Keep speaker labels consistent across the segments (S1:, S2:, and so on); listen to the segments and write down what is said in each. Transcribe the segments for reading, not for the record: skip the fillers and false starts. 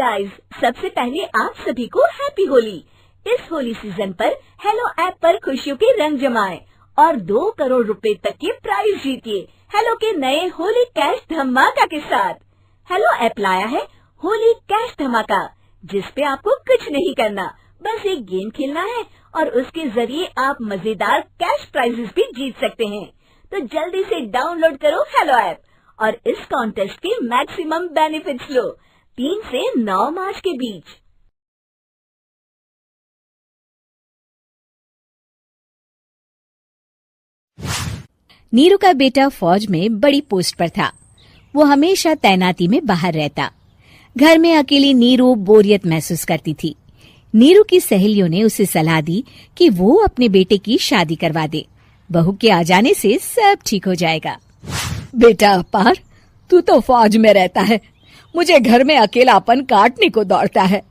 S1: Guys, सबसे पहले आप सभी को हैप्पी होली। इस होली सीजन पर हेलो ऐप पर खुशियों के रंग जमाएं और 2 करोड़ रुपए तक के प्राइज जीतिए हेलो के नए होली कैश धमाका के साथ। हेलो ऐप लाया है होली कैश धमाका, जिस पे आपको कुछ नहीं करना, बस एक गेम खेलना है और उसके जरिए आप मजेदार कैश प्राइजेस भी जीत सकते हैं। तो जल्दी से डाउनलोड करो हेलो ऐप और इस कॉन्टेस्ट के मैक्सिमम बेनिफिट्स लो 3 से 9 मार्च के बीच।
S2: नीरू का बेटा फौज में बड़ी पोस्ट पर था। वो हमेशा तैनाती में बाहर रहता। घर में अकेली नीरू बोरियत महसूस करती थी। नीरू की सहेलियों ने उसे सलाह दी कि वो अपने बेटे की शादी करवा दे। बहू के आ जाने से सब ठीक हो जाएगा।
S3: बेटा अपार, तू तो फौज में रहता है, मुझे घर में अकेलापन काटने को दौड़ता है।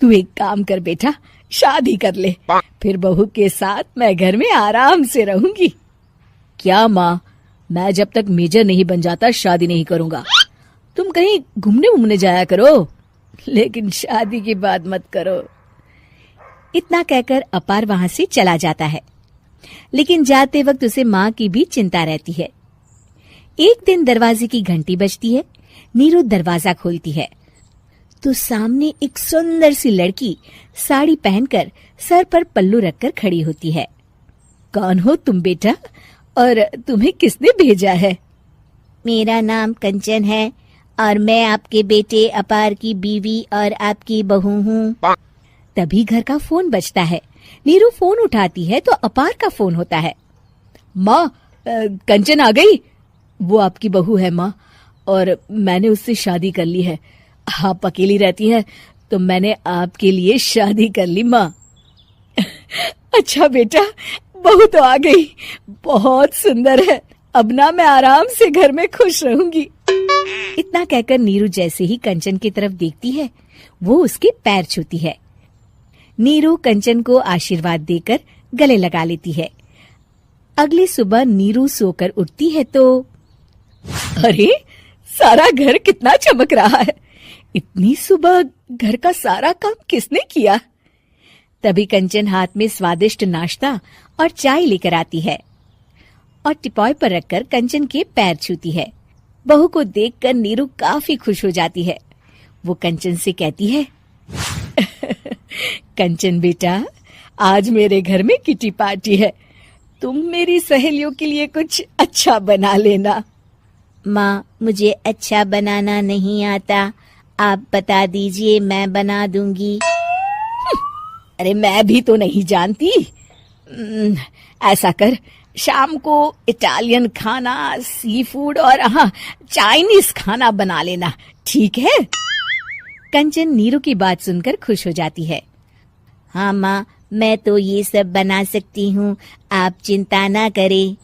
S3: तू एक काम कर बेटा, शादी कर ले, फिर बहू के साथ मैं घर में आराम से रहूंगी। क्या माँ, मैं जब तक मेजर नहीं बन जाता शादी नहीं करूंगा। तुम कहीं घूमने जाया करो, लेकिन शादी की बात मत करो।
S2: इतना कहकर अपार वहां से चला जाता है, लेकिन जाते वक्त उसे माँ की भी चिंता रहती है। एक दिन दरवाजे की घंटी बजती है। नीरू दरवाजा खोलती है तो सामने एक सुंदर सी लड़की साड़ी पहनकर सर पर पल्लू रखकर खड़ी होती है।
S3: कौन हो तुम बेटा, और तुम्हें किसने भेजा है?
S2: मेरा नाम कंचन है और मैं आपके बेटे अपार की बीवी और आपकी बहू हूँ। तभी घर का फोन बजता है। नीरू फोन उठाती है तो अपार का फोन होता है।
S3: माँ, कंचन आ गई। वो आपकी बहू है माँ, और मैंने उससे शादी कर ली है। आप अकेली रहती हैं तो मैंने आपके लिए शादी कर ली माँ। अच्छा बेटा, बहू तो आ गई, बहुत सुंदर है। अब ना मैं आराम से घर में खुश रहूंगी।
S2: इतना कहकर नीरू जैसे ही कंचन की तरफ देखती है, वो उसके पैर छूती है। नीरू कंचन को आशीर्वाद देकर गले लगा लेती है। अगली सुबह नीरू सोकर उठती है तो
S3: अरे, सारा घर कितना चमक रहा है। इतनी सुबह घर का सारा काम किसने किया?
S2: तभी कंचन हाथ में स्वादिष्ट नाश्ता और चाय लेकर आती है और टिपॉय पर रखकर कंचन के पैर छूती है। बहू को देखकर नीरू काफी खुश हो जाती है। वो कंचन से कहती है,
S3: कंचन बेटा, आज मेरे घर में किटी पार्टी है। तुम मेरी सहेलियों के लिए कुछ अच्छा बना लेना।
S2: माँ, मुझे अच्छा बनाना नहीं आता, आप बता दीजिए, मैं बना दूंगी।
S3: अरे मैं भी तो नहीं जानती। ऐसा कर, शाम को इटालियन खाना, सी फूड और चाइनीज खाना बना लेना, ठीक है?
S2: कंचन नीरू की बात सुनकर खुश हो जाती है। हाँ माँ, मैं तो ये सब बना सकती हूँ, आप चिंता ना करें।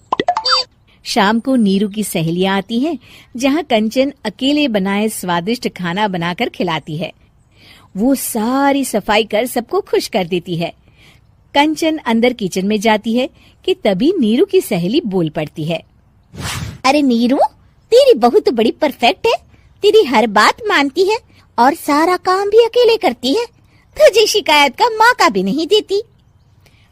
S2: शाम को नीरू की सहेलियां आती हैं, जहाँ कंचन अकेले बनाए स्वादिष्ट खाना बनाकर खिलाती है। वो सारी सफाई कर सबको खुश कर देती है। कंचन अंदर किचन में जाती है कि तभी नीरू की सहेली बोल पड़ती है। अरे नीरू, तेरी बहू तो बड़ी परफेक्ट है, तेरी हर बात मानती है और सारा काम भी अकेले करती है, तुझे शिकायत का मौका भी नहीं देती।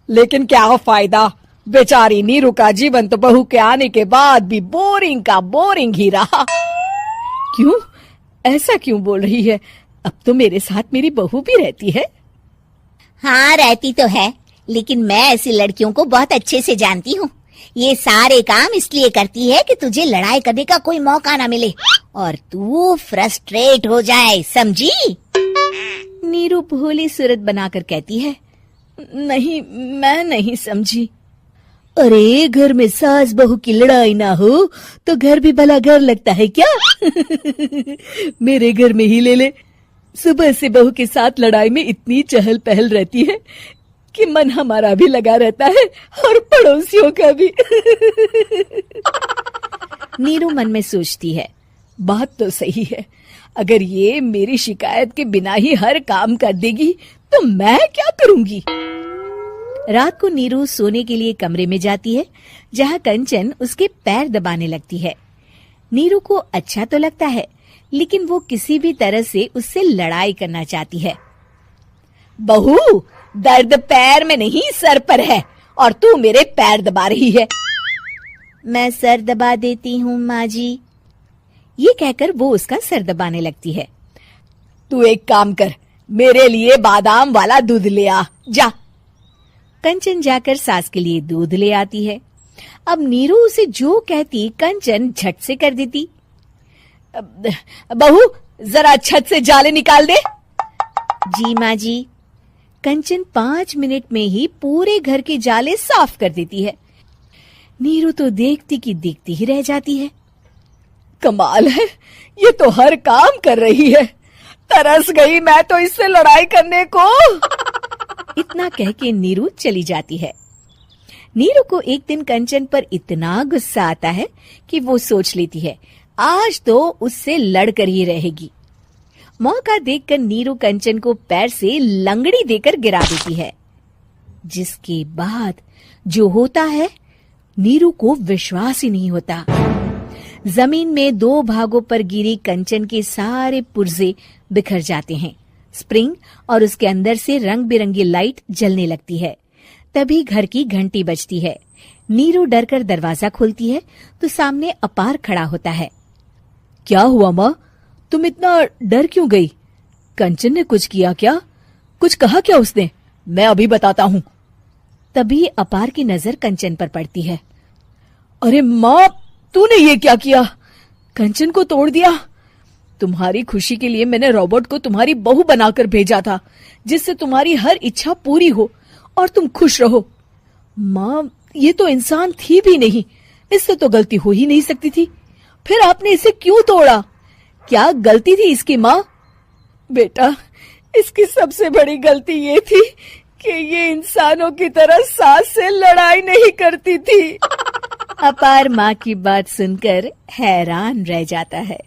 S3: लेकिन क्या फायदा, बेचारी नीरू का जीवन तो बहू के आने के बाद भी बोरिंग का बोरिंग ही रहा। क्यों, ऐसा क्यों बोल रही है? अब तो मेरे साथ मेरी बहू भी रहती है।
S2: हाँ, रहती तो है, लेकिन मैं ऐसी लड़कियों को बहुत अच्छे से जानती हूँ। ये सारे काम इसलिए करती है कि तुझे लड़ाई करने का कोई मौका ना मिले और तू फ्रस्ट्रेट हो जाए, समझी? नीरू भोली सूरत बनाकर कहती है,
S3: नहीं, मैं नहीं समझी। अरे, घर में सास बहू की लड़ाई ना हो तो घर भी भला घर लगता है क्या? मेरे घर में ही ले ले। सुबह से बहू के साथ लड़ाई में इतनी चहल पहल रहती है कि मन हमारा भी लगा रहता है और पड़ोसियों का भी।
S2: नीरू मन में सोचती है,
S3: बात तो सही है। अगर ये मेरी शिकायत के बिना ही हर काम कर देगी तो मैं क्या करूंगी?
S2: रात को नीरू सोने के लिए कमरे में जाती है, जहाँ कंचन उसके पैर दबाने लगती है। नीरू को अच्छा तो लगता है, लेकिन वो किसी भी तरह से उससे लड़ाई करना चाहती है।
S3: बहू, दर्द पैर में नहीं सर पर है और तू मेरे पैर दबा रही है।
S2: मैं सर दबा देती हूँ माँ जी। ये कहकर वो उसका सर दबाने लगती है।
S3: तू एक काम कर, मेरे लिए बादाम वाला दूध ले आ, जा।
S2: कंचन जाकर सास के लिए दूध ले आती है। अब नीरू उसे जो कहती कंचन झट से कर देती।
S3: बहू, जरा छत से जाले निकाल दे।
S2: जी माँ जी। कंचन 5 मिनट में ही पूरे घर के जाले साफ कर देती है। नीरू तो देखती की देखती ही रह जाती है।
S3: कमाल है, ये तो हर काम कर रही है। तरस गई मैं तो इससे लड़ाई करने को।
S2: इतना कह के नीरू चली जाती है। नीरू को एक दिन कंचन पर इतना गुस्सा आता है कि वो सोच लेती है आज तो उससे लड़कर ही रहेगी। मौका देखकर नीरू कंचन को पैर से लंगड़ी देकर गिरा देती है। जिसके बाद जो होता है नीरू को विश्वास ही नहीं होता। जमीन में 2 भागों पर गिरी कंचन के सारे पुर्जे बिखर जाते हैं। स्प्रिंग और उसके अंदर से रंग बिरंगी लाइट जलने लगती है। तभी घर की घंटी बजती है। नीरू डरकर दरवाजा खोलती है तो सामने अपार खड़ा होता है।
S3: क्या हुआ माँ, तुम इतना डर क्यों गई? कंचन ने कुछ किया क्या? कुछ कहा क्या उसने? मैं अभी बताता हूँ।
S2: तभी अपार की नजर कंचन पर पड़ती है।
S3: अरे माँ, तूने ये क्या किया? कंचन को तोड़ दिया। तुम्हारी खुशी के लिए मैंने रोबोट को तुम्हारी बहू बनाकर भेजा था, जिससे तुम्हारी हर इच्छा पूरी हो और तुम खुश रहो। माँ, ये तो इंसान थी भी नहीं, इससे तो गलती हो ही नहीं सकती थी। फिर आपने इसे क्यों तोड़ा? क्या गलती थी इसकी माँ? बेटा, इसकी सबसे बड़ी गलती ये थी कि ये इंसानों की तरह सास से लड़ाई नहीं करती थी।
S2: अपार माँ की बात सुनकर हैरान रह जाता है।